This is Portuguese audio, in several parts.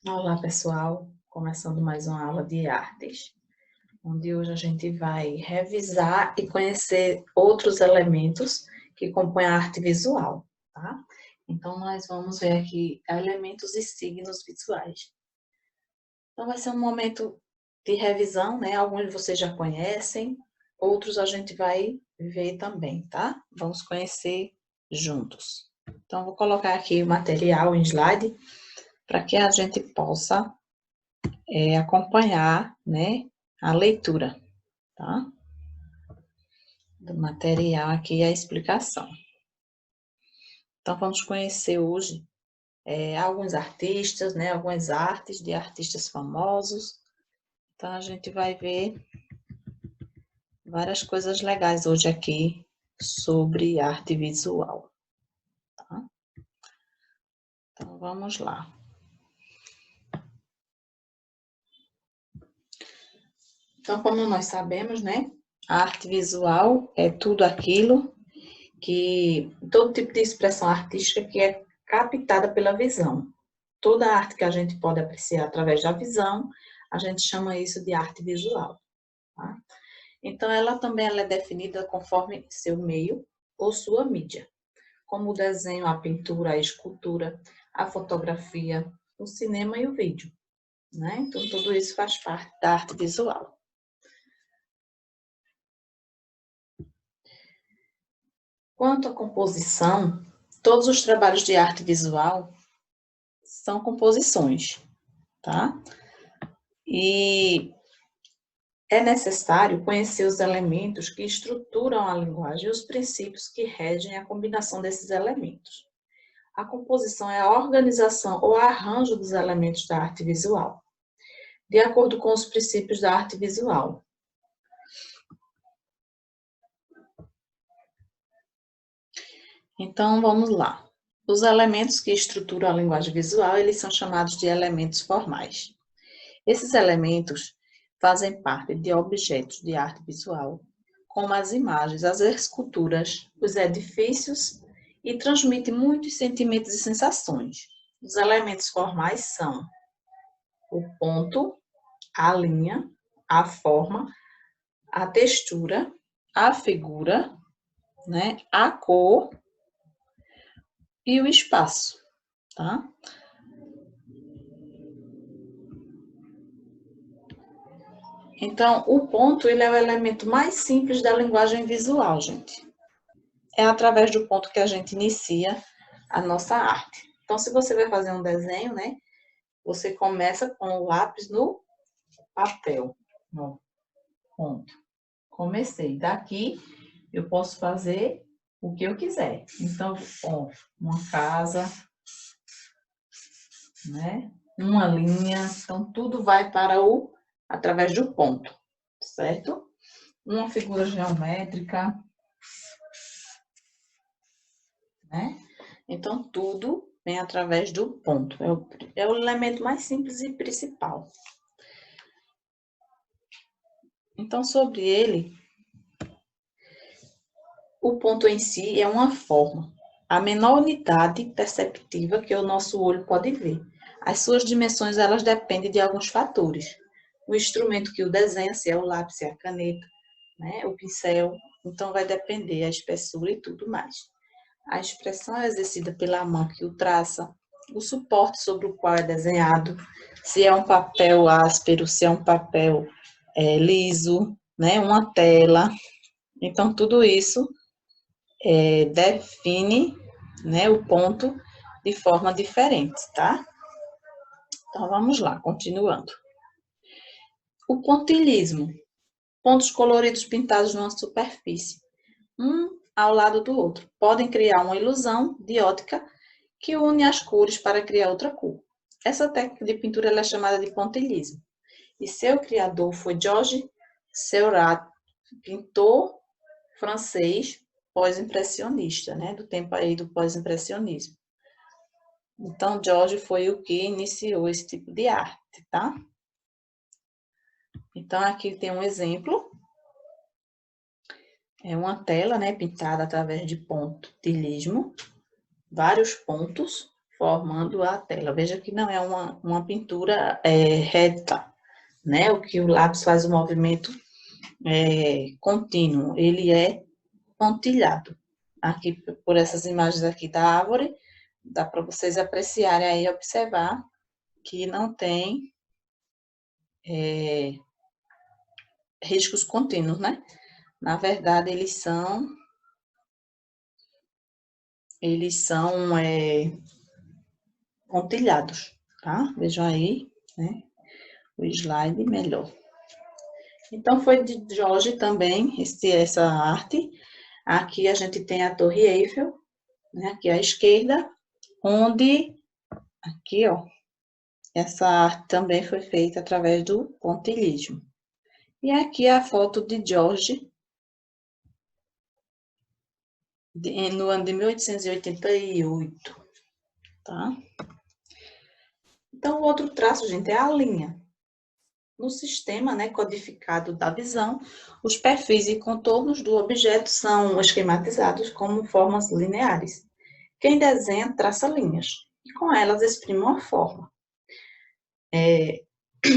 Olá, pessoal! Começando mais uma aula de artes, onde hoje a gente vai revisar e conhecer outros elementos que compõem a arte visual, tá? Então, nós vamos ver aqui elementos e signos visuais. Então, vai ser um momento de revisão, né? Alguns vocês já conhecem, outros a gente vai ver também, tá? Vamos conhecer juntos. Então, vou colocar aqui o material em slide para que a gente possa acompanhar, né, a leitura, tá? Do material aqui e a explicação. Então, vamos conhecer hoje alguns artistas, né, algumas artes de artistas famosos. Então, a gente vai ver várias coisas legais hoje aqui sobre arte visual, tá? Então, vamos lá. Então, como nós sabemos, né, a arte visual é tudo aquilo todo tipo de expressão artística que é captada pela visão. Toda arte que a gente pode apreciar através da visão, a gente chama isso de arte visual. Tá? Então, ela é definida conforme seu meio ou sua mídia, como o desenho, a pintura, a escultura, a fotografia, o cinema e o vídeo. Né? Então, tudo isso faz parte da arte visual. Quanto à composição, todos os trabalhos de arte visual são composições, tá? E é necessário conhecer os elementos que estruturam a linguagem e os princípios que regem a combinação desses elementos. A composição é a organização ou arranjo dos elementos da arte visual, de acordo com os princípios da arte visual. Então, vamos lá. Os elementos que estruturam a linguagem visual, eles são chamados de elementos formais. Esses elementos fazem parte de objetos de arte visual, como as imagens, as esculturas, os edifícios, e transmitem muitos sentimentos e sensações. Os elementos formais são o ponto, a linha, a forma, a textura, a figura, né, a cor e o espaço, tá? Então, o ponto, ele é o elemento mais simples da linguagem visual, gente. É através do ponto que a gente inicia a nossa arte. Então, se você vai fazer um desenho, né, você começa com o lápis no papel, no ponto. Comecei. Daqui, eu posso fazer o que eu quiser. Então, ó, uma casa, né, uma linha. Então, tudo vai para através do ponto, certo? Uma figura geométrica, né? Então, tudo vem através do ponto. É o elemento mais simples e principal. Então, sobre ele, o ponto em si é uma forma, a menor unidade perceptível que o nosso olho pode ver. As suas dimensões, elas dependem de alguns fatores. O instrumento que o desenha, se é o lápis, se é a caneta, né? O pincel. Então, vai depender a espessura e tudo mais. A expressão é exercida pela mão que o traça, o suporte sobre o qual é desenhado, se é um papel áspero, se é um papel liso, né? Uma tela. Então, tudo isso define, né, o ponto de forma diferente, tá? Então, vamos lá, continuando. O pontilhismo. Pontos coloridos pintados numa superfície, um ao lado do outro. Podem criar uma ilusão de ótica que une as cores para criar outra cor. Essa técnica de pintura é chamada de pontilhismo. E seu criador foi Georges Seurat, pintor francês pós-impressionista, né? Do tempo aí do pós-impressionismo. Então, Georges foi o que iniciou esse tipo de arte, tá? Então, aqui tem um exemplo. É uma tela, né, pintada através de pontilhismo, vários pontos formando a tela. Veja que não é uma pintura reta, né? O que o lápis faz o movimento contínuo, ele é pontilhado. Aqui, por essas imagens aqui da árvore, dá para vocês apreciarem aí, observar que não tem riscos contínuos, né? Na verdade, eles são pontilhados, tá? Vejam aí, né? O slide melhor. Então, foi de Jorge também, essa arte. Aqui a gente tem a Torre Eiffel, né? Aqui à esquerda, onde, aqui, ó, essa arte também foi feita através do pontilhismo. E aqui a foto de Jorge, no ano de 1888, tá? Então, o outro traço, gente, é a linha. No sistema, né, codificado da visão, os perfis e contornos do objeto são esquematizados como formas lineares. Quem desenha traça linhas, e com elas exprime uma forma.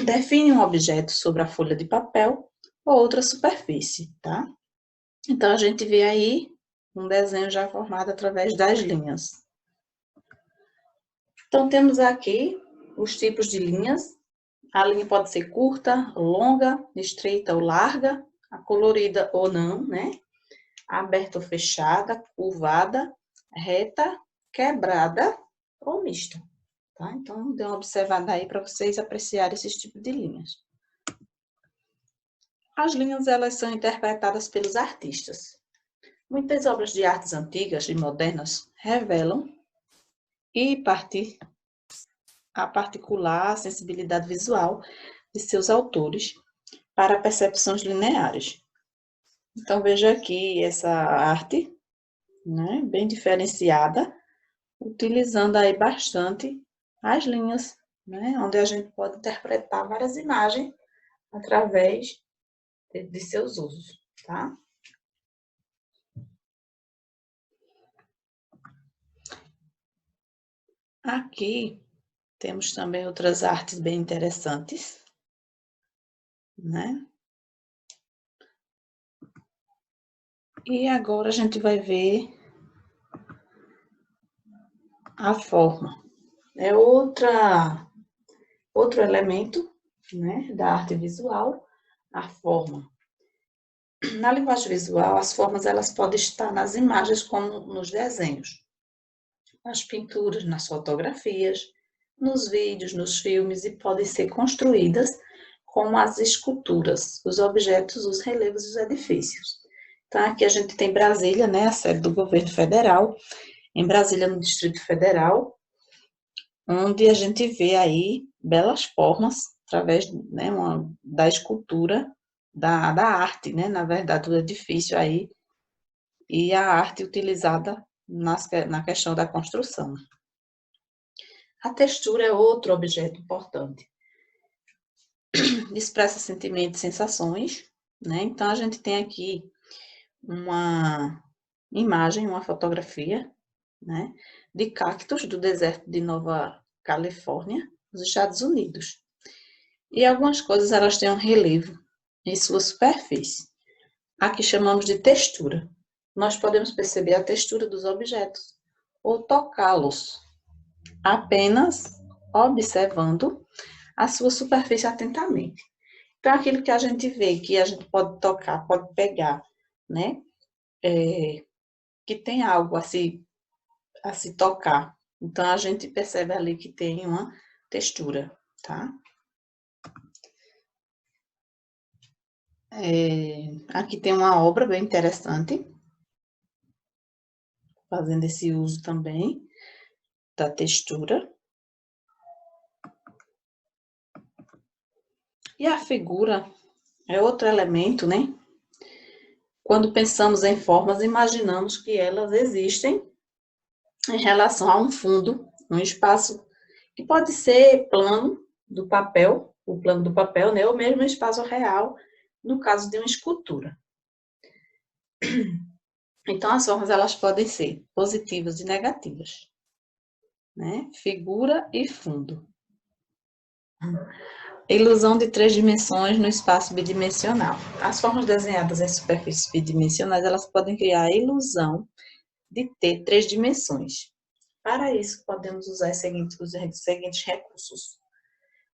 Define um objeto sobre a folha de papel ou outra superfície, tá? Então, a gente vê aí um desenho já formado através das linhas. Então, temos aqui os tipos de linhas. A linha pode ser curta, longa, estreita ou larga, acolorida ou não, né? Aberta ou fechada, curvada, reta, quebrada ou mista, tá? Então, dê uma observada aí para vocês apreciarem esses tipos de linhas. As linhas, elas são interpretadas pelos artistas. Muitas obras de artes antigas e modernas revelam a particular sensibilidade visual de seus autores para percepções lineares. Então, veja aqui essa arte, né, bem diferenciada, utilizando aí bastante as linhas, né, onde a gente pode interpretar várias imagens através de seus usos, tá? Aqui temos também outras artes bem interessantes, né? E agora a gente vai ver a forma. É outro elemento, né, da arte visual, a forma. Na linguagem visual, as formas elas podem estar nas imagens como nos desenhos, nas pinturas, nas fotografias, nos vídeos, nos filmes e podem ser construídas como as esculturas, os objetos, os relevos e os edifícios. Então, aqui a gente tem Brasília, né, a sede do governo federal, em Brasília, no Distrito Federal, onde a gente vê aí belas formas, através, né, da escultura, da arte, né, na verdade, do edifício aí, e a arte utilizada na questão da construção. A textura é outro objeto importante. Expressa sentimentos e sensações, né? Então, a gente tem aqui uma imagem, uma fotografia, né, de cactos do deserto de Nova Califórnia, nos Estados Unidos. E algumas coisas elas têm um relevo em sua superfície. Aqui chamamos de textura. Nós podemos perceber a textura dos objetos ou tocá-los, apenas observando a sua superfície atentamente. Então, aquilo que a gente vê, que a gente pode tocar, pode pegar, né? Que tem algo a se tocar. Então, a gente percebe ali que tem uma textura, tá? Aqui tem uma obra bem interessante, fazendo esse uso também da textura. E a figura é outro elemento, né? Quando pensamos em formas, imaginamos que elas existem em relação a um fundo, um espaço que pode ser plano do papel, o plano do papel, né? Ou mesmo um espaço real, no caso de uma escultura. Então, as formas elas podem ser positivas e negativas, né? Figura e fundo. Ilusão de 3 dimensões no espaço bidimensional. As formas desenhadas em superfícies bidimensionais, elas podem criar a ilusão de ter 3 dimensões. Para isso, podemos usar os seguintes recursos.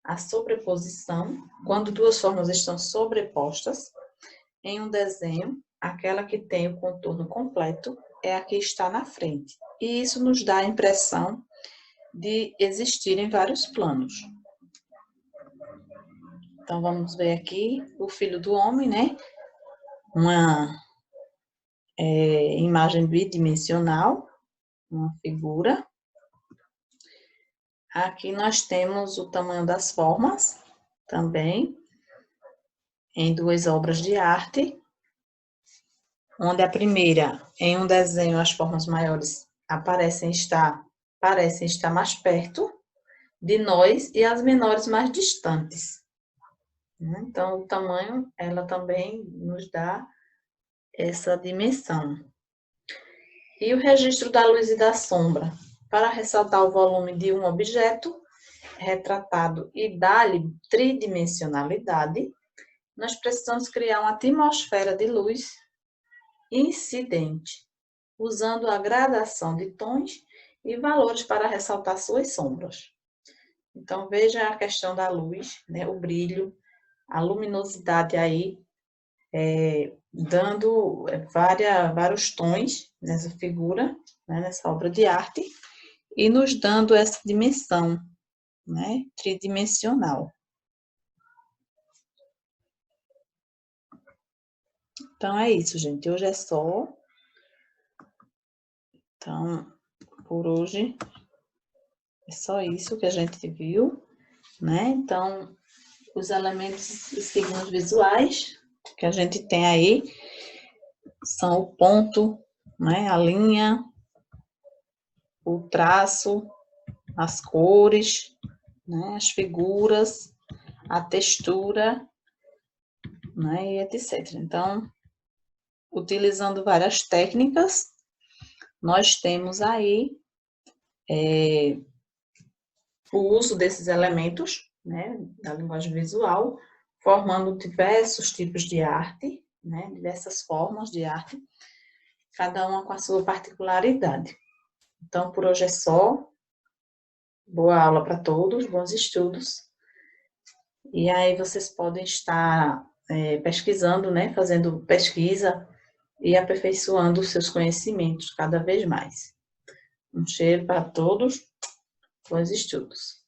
A sobreposição, quando duas formas estão sobrepostas. Em um desenho, aquela que tem o contorno completo é a que está na frente. E isso nos dá a impressão de existirem vários planos. Então, vamos ver aqui o Filho do Homem, né? Uma imagem bidimensional, uma figura. Aqui nós temos o tamanho das formas, também, em 2 obras de arte, onde a primeira, em um desenho, as formas maiores parecem estar mais perto de nós e as menores mais distantes. Então, o tamanho, ela também nos dá essa dimensão. E o registro da luz e da sombra, para ressaltar o volume de um objeto retratado e dar-lhe tridimensionalidade, nós precisamos criar uma atmosfera de luz incidente, usando a gradação de tons e valores para ressaltar suas sombras. Então, veja a questão da luz, né, o brilho, a luminosidade aí, dando vários tons nessa figura, né, nessa obra de arte, e nos dando essa dimensão, né, tridimensional. Então, é isso, gente. Hoje é só. Então, por hoje, é só isso que a gente viu, né? Então, os elementos e signos visuais que a gente tem aí são o ponto, né? A linha, o traço, as cores, né? As figuras, a textura, né? E etc. Então, utilizando várias técnicas, nós temos aí o uso desses elementos, né, da linguagem visual, formando diversos tipos de arte, né, diversas formas de arte, cada uma com a sua particularidade. Então, por hoje é só. Boa aula para todos, bons estudos. E aí vocês podem estar pesquisando, né, fazendo pesquisa e aperfeiçoando os seus conhecimentos cada vez mais. Um cheiro para todos, bons estudos.